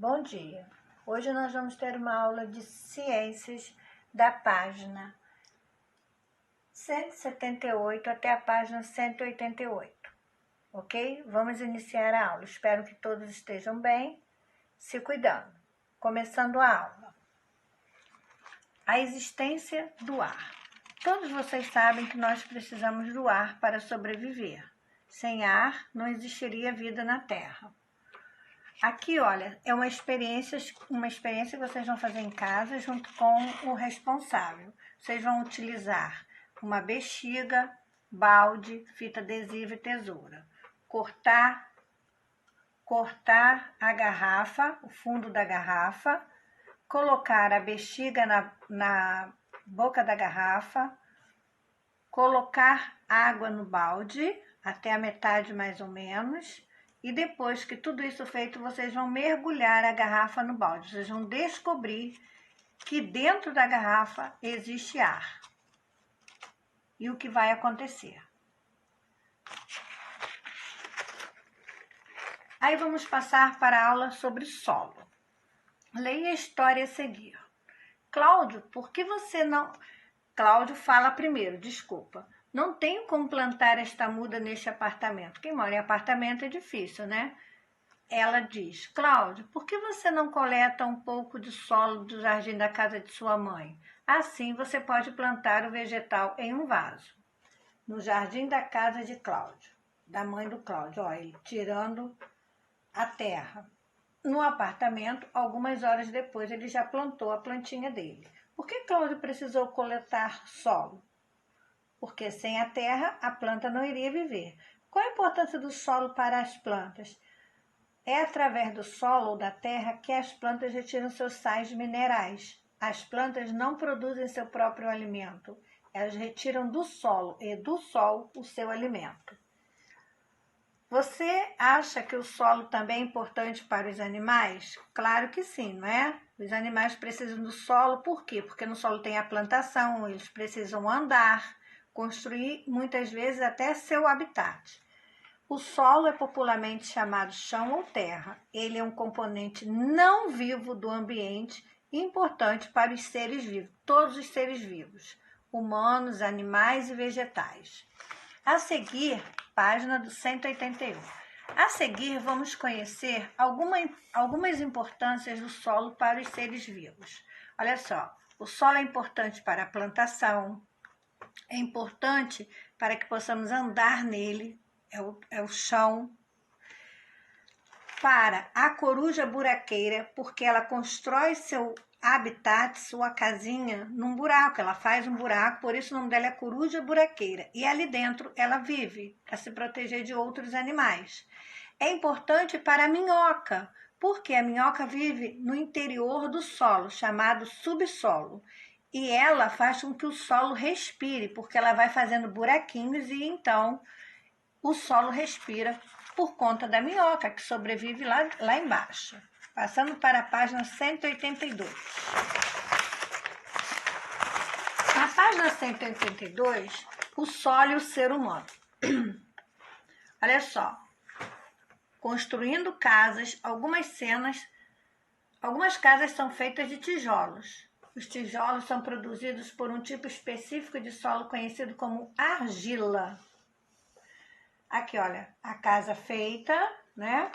Bom dia! Hoje nós vamos ter uma aula de ciências da página 178 até a página 188, ok? Vamos iniciar a aula. Espero que todos estejam bem, se cuidando. Começando a aula. A existência do ar. Todos vocês sabem que nós precisamos do ar para sobreviver. Sem ar, não existiria vida na Terra. Aqui, olha, é uma experiência que vocês vão fazer em casa junto com o responsável. Vocês vão utilizar uma bexiga, balde, fita adesiva e tesoura. Cortar a garrafa, o fundo da garrafa, colocar a bexiga na boca da garrafa, colocar água no balde, até a metade mais ou menos, e depois que tudo isso feito, vocês vão mergulhar a garrafa no balde. Vocês vão descobrir que dentro da garrafa existe ar. E o que vai acontecer? Aí vamos passar para a aula sobre solo. Leia a história a seguir. Cláudio, por que você não... Cláudio fala primeiro, desculpa. Não tenho como plantar esta muda neste apartamento. Quem mora em apartamento é difícil, né? Ela diz, Cláudio, por que você não coleta um pouco de solo do jardim da casa de sua mãe? Assim você pode plantar o vegetal em um vaso. No jardim da casa de Cláudio, da mãe do Cláudio, ó, ele tirando a terra. No apartamento, algumas horas depois, ele já plantou a plantinha dele. Por que Cláudio precisou coletar solo? Porque sem a terra, a planta não iria viver. Qual a importância do solo para as plantas? É através do solo ou da terra que as plantas retiram seus sais minerais. As plantas não produzem seu próprio alimento. Elas retiram do solo e do sol o seu alimento. Você acha que o solo também é importante para os animais? Claro que sim, não é? Os animais precisam do solo, por quê? Porque no solo tem a plantação, eles precisam andar, construir muitas vezes até seu habitat. O solo é popularmente chamado chão ou terra. Ele é um componente não vivo do ambiente importante para os seres vivos, todos os seres vivos, humanos, animais e vegetais. A seguir, página do 181. A seguir, vamos conhecer algumas importâncias do solo para os seres vivos. Olha só, o solo é importante para a plantação, é importante para que possamos andar nele, é o chão. Para a coruja buraqueira, porque ela constrói seu habitat, sua casinha, num buraco. Ela faz um buraco, por isso o nome dela é coruja buraqueira. E ali dentro ela vive, para se proteger de outros animais. É importante para a minhoca, porque a minhoca vive no interior do solo, chamado subsolo. E ela faz com que o solo respire, porque ela vai fazendo buraquinhos e então o solo respira por conta da minhoca, que sobrevive lá embaixo. Passando para a página 182. Na página 182, o solo e o ser humano. Olha só. Construindo casas, algumas casas são feitas de tijolos. Os tijolos são produzidos por um tipo específico de solo conhecido como argila. Aqui, olha, a casa feita, né?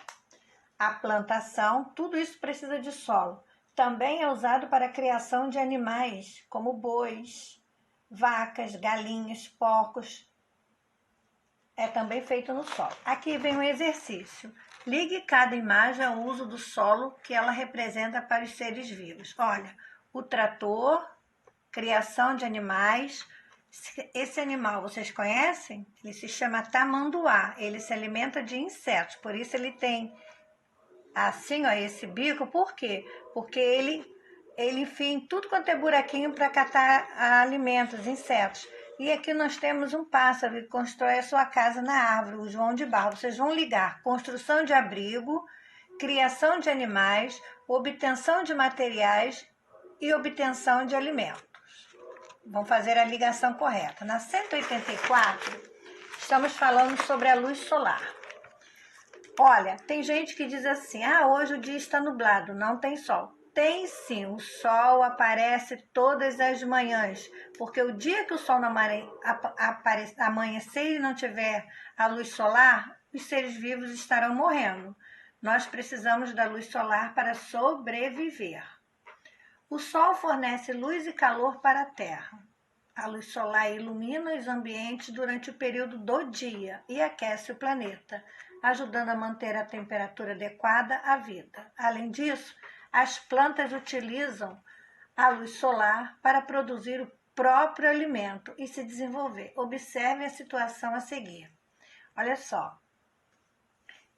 A plantação, tudo isso precisa de solo. Também é usado para a criação de animais, como bois, vacas, galinhas, porcos. É também feito no solo. Aqui vem um exercício. Ligue cada imagem ao uso do solo que ela representa para os seres vivos. Olha, o trator, criação de animais. Esse animal, vocês conhecem? Ele se chama tamanduá. Ele se alimenta de insetos, por isso ele tem assim, ó, esse bico. Por quê? Porque ele enfia em tudo quanto é buraquinho para catar alimentos, insetos. E aqui nós temos um pássaro que constrói a sua casa na árvore, o João de Barro. Vocês vão ligar construção de abrigo, criação de animais, obtenção de materiais e obtenção de alimentos. Vamos fazer a ligação correta. Na 184, estamos falando sobre a luz solar. Olha, tem gente que diz assim, hoje o dia está nublado, não tem sol. Tem sim, o sol aparece todas as manhãs, porque o dia que o sol não amanhecer e não tiver a luz solar, os seres vivos estarão morrendo. Nós precisamos da luz solar para sobreviver. O sol fornece luz e calor para a Terra. A luz solar ilumina os ambientes durante o período do dia e aquece o planeta, ajudando a manter a temperatura adequada à vida. Além disso, as plantas utilizam a luz solar para produzir o próprio alimento e se desenvolver. Observe a situação a seguir. Olha só,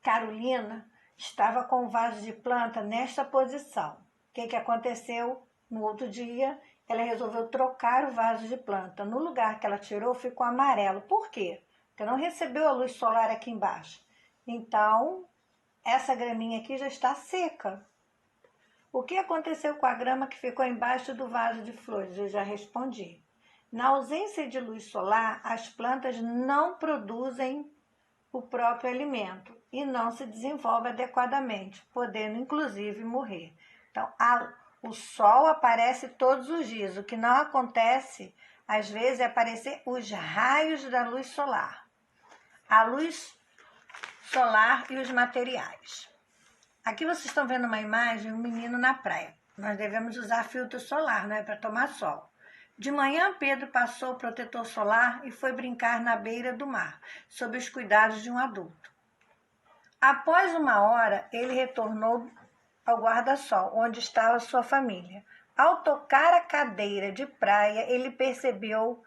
Carolina estava com o vaso de planta nesta posição. O que aconteceu? No outro dia, ela resolveu trocar o vaso de planta. No lugar que ela tirou, ficou amarelo. Por quê? Porque não recebeu a luz solar aqui embaixo. Então, essa graminha aqui já está seca. O que aconteceu com a grama que ficou embaixo do vaso de flores? Eu já respondi. Na ausência de luz solar, as plantas não produzem o próprio alimento e não se desenvolve adequadamente, podendo inclusive morrer. Então, o sol aparece todos os dias. O que não acontece, às vezes, é aparecer os raios da luz solar. A luz solar e os materiais. Aqui vocês estão vendo uma imagem, um menino na praia. Nós devemos usar filtro solar, não é para tomar sol. De manhã, Pedro passou o protetor solar e foi brincar na beira do mar, sob os cuidados de um adulto. Após 1 hora, ele retornou ao guarda-sol, onde estava sua família. Ao tocar a cadeira de praia, ele percebeu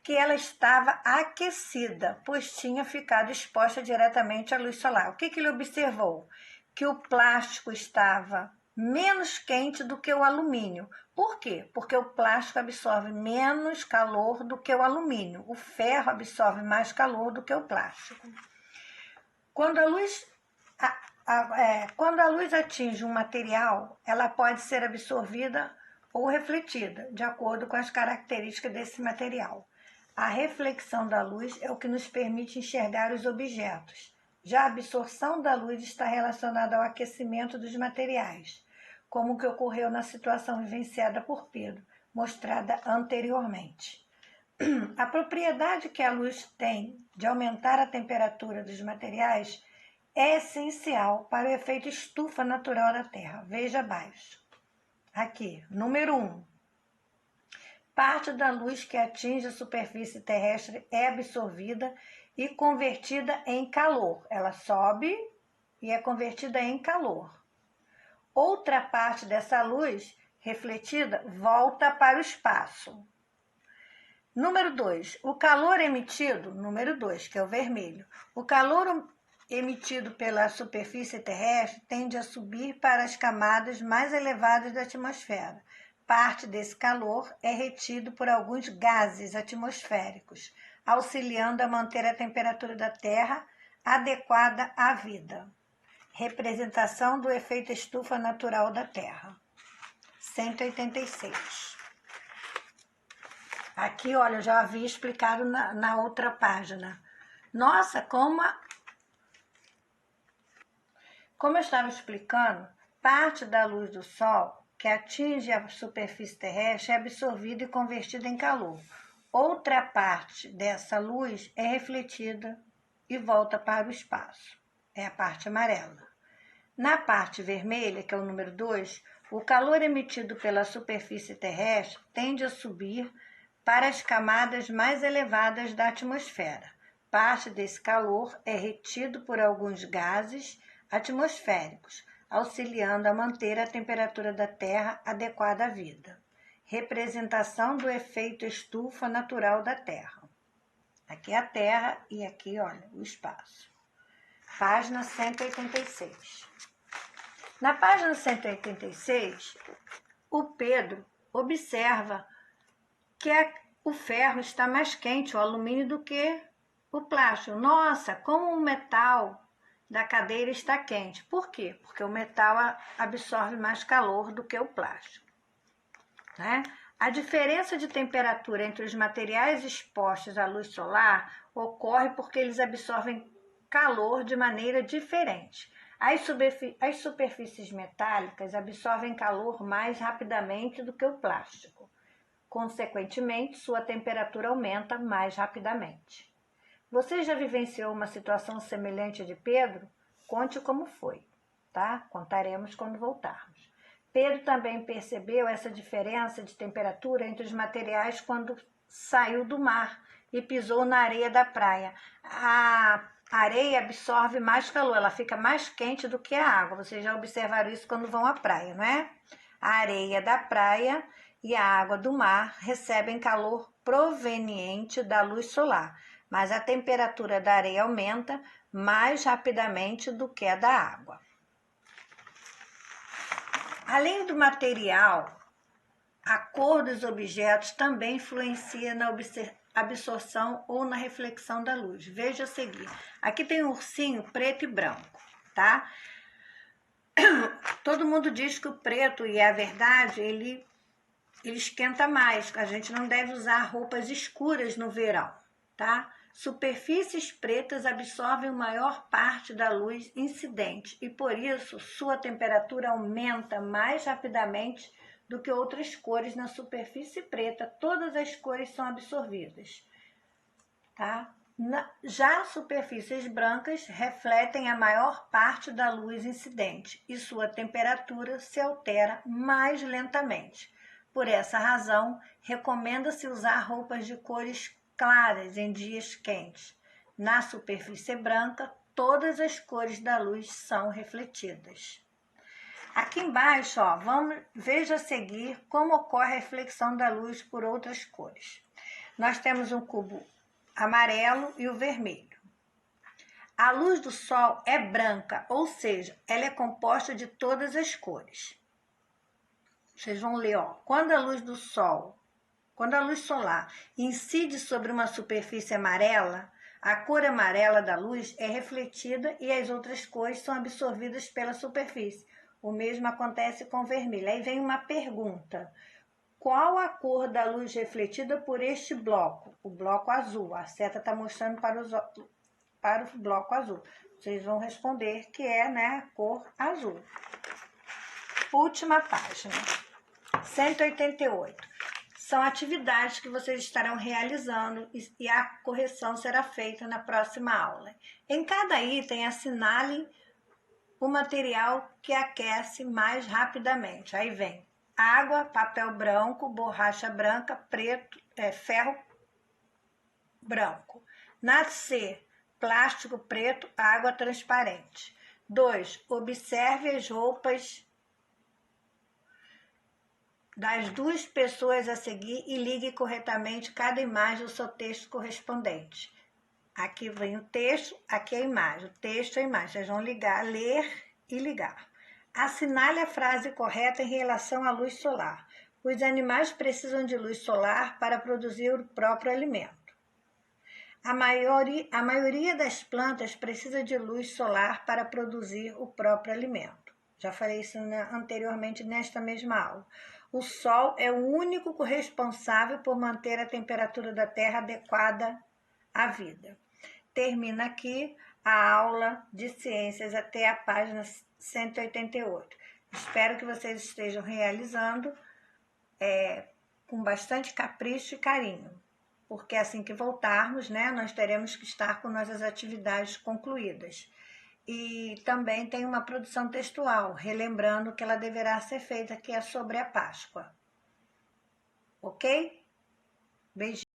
que ela estava aquecida, pois tinha ficado exposta diretamente à luz solar. O que ele observou? Que o plástico estava menos quente do que o alumínio. Por quê? Porque o plástico absorve menos calor do que o alumínio. O ferro absorve mais calor do que o plástico. Quando a luz atinge um material, ela pode ser absorvida ou refletida, de acordo com as características desse material. A reflexão da luz é o que nos permite enxergar os objetos. Já a absorção da luz está relacionada ao aquecimento dos materiais, como o que ocorreu na situação vivenciada por Pedro, mostrada anteriormente. A propriedade que a luz tem de aumentar a temperatura dos materiais é essencial para o efeito estufa natural da Terra. Veja abaixo. Aqui, número 1. Parte da luz que atinge a superfície terrestre é absorvida e convertida em calor. Ela sobe e é convertida em calor. Outra parte dessa luz refletida volta para o espaço. Número 2. O calor emitido, número 2, que é o vermelho. O calor emitido pela superfície terrestre tende a subir para as camadas mais elevadas da atmosfera. Parte desse calor é retido por alguns gases atmosféricos, auxiliando a manter a temperatura da Terra adequada à vida. Representação do efeito estufa natural da Terra. 186. Aqui, olha, eu já havia explicado na outra página. Nossa, como eu estava explicando, parte da luz do Sol que atinge a superfície terrestre é absorvida e convertida em calor. Outra parte dessa luz é refletida e volta para o espaço. É a parte amarela. Na parte vermelha, que é o número 2, o calor emitido pela superfície terrestre tende a subir para as camadas mais elevadas da atmosfera. Parte desse calor é retido por alguns gases atmosféricos, auxiliando a manter a temperatura da Terra adequada à vida. Representação do efeito estufa natural da Terra. Aqui é a Terra e aqui, olha, o espaço. Página 186. Na página 186, o Pedro observa que o ferro está mais quente, o alumínio, do que o plástico. Nossa, como o metal da cadeira está quente. Por quê? Porque o metal absorve mais calor do que o plástico. Né? A diferença de temperatura entre os materiais expostos à luz solar ocorre porque eles absorvem calor de maneira diferente. As superfícies metálicas absorvem calor mais rapidamente do que o plástico. Consequentemente, sua temperatura aumenta mais rapidamente. Você já vivenciou uma situação semelhante de Pedro? Conte como foi, tá? Contaremos quando voltarmos. Pedro também percebeu essa diferença de temperatura entre os materiais quando saiu do mar e pisou na areia da praia. A areia absorve mais calor, ela fica mais quente do que a água. Vocês já observaram isso quando vão à praia, não é? A areia da praia e a água do mar recebem calor proveniente da luz solar, mas a temperatura da areia aumenta mais rapidamente do que a da água. Além do material, a cor dos objetos também influencia na absorção ou na reflexão da luz. Veja a seguir. Aqui tem um ursinho preto e branco, tá? Todo mundo diz que o preto, e é a verdade, ele esquenta mais. A gente não deve usar roupas escuras no verão, tá? Superfícies pretas absorvem a maior parte da luz incidente e, por isso, sua temperatura aumenta mais rapidamente do que outras cores na superfície preta. Todas as cores são absorvidas, tá? Já superfícies brancas refletem a maior parte da luz incidente e sua temperatura se altera mais lentamente. Por essa razão, recomenda-se usar roupas de cores claras em dias quentes. Na superfície branca, todas as cores da luz são refletidas. Aqui embaixo, ó, veja a seguir como ocorre a reflexão da luz por outras cores. Nós temos um cubo amarelo e o vermelho. A luz do sol é branca, ou seja, ela é composta de todas as cores. Vocês vão ler, ó, quando a luz solar incide sobre uma superfície amarela, a cor amarela da luz é refletida e as outras cores são absorvidas pela superfície. O mesmo acontece com o vermelho. Aí vem uma pergunta. Qual a cor da luz refletida por este bloco? O bloco azul. A seta está mostrando para o bloco azul. Vocês vão responder que é, né, a cor azul. Última página. 188. São atividades que vocês estarão realizando e a correção será feita na próxima aula. Em cada item, assinale o material que aquece mais rapidamente. Aí vem água, papel branco, borracha branca, preto, ferro branco. Na C, plástico preto, água transparente. 2. Observe as roupas das duas pessoas a seguir e ligue corretamente cada imagem ao seu texto correspondente. Aqui vem o texto, aqui a imagem. O texto e a imagem. Vocês vão ler e ligar. Assinale a frase correta em relação à luz solar. Os animais precisam de luz solar para produzir o próprio alimento. A maioria das plantas precisa de luz solar para produzir o próprio alimento. Já falei isso anteriormente nesta mesma aula. O Sol é o único responsável por manter a temperatura da Terra adequada à vida. Termina aqui a aula de ciências até a página 188. Espero que vocês estejam realizando com bastante capricho e carinho, porque assim que voltarmos, né, nós teremos que estar com nossas atividades concluídas. E também tem uma produção textual, relembrando que ela deverá ser feita, que é sobre a Páscoa. Ok? Beijinho.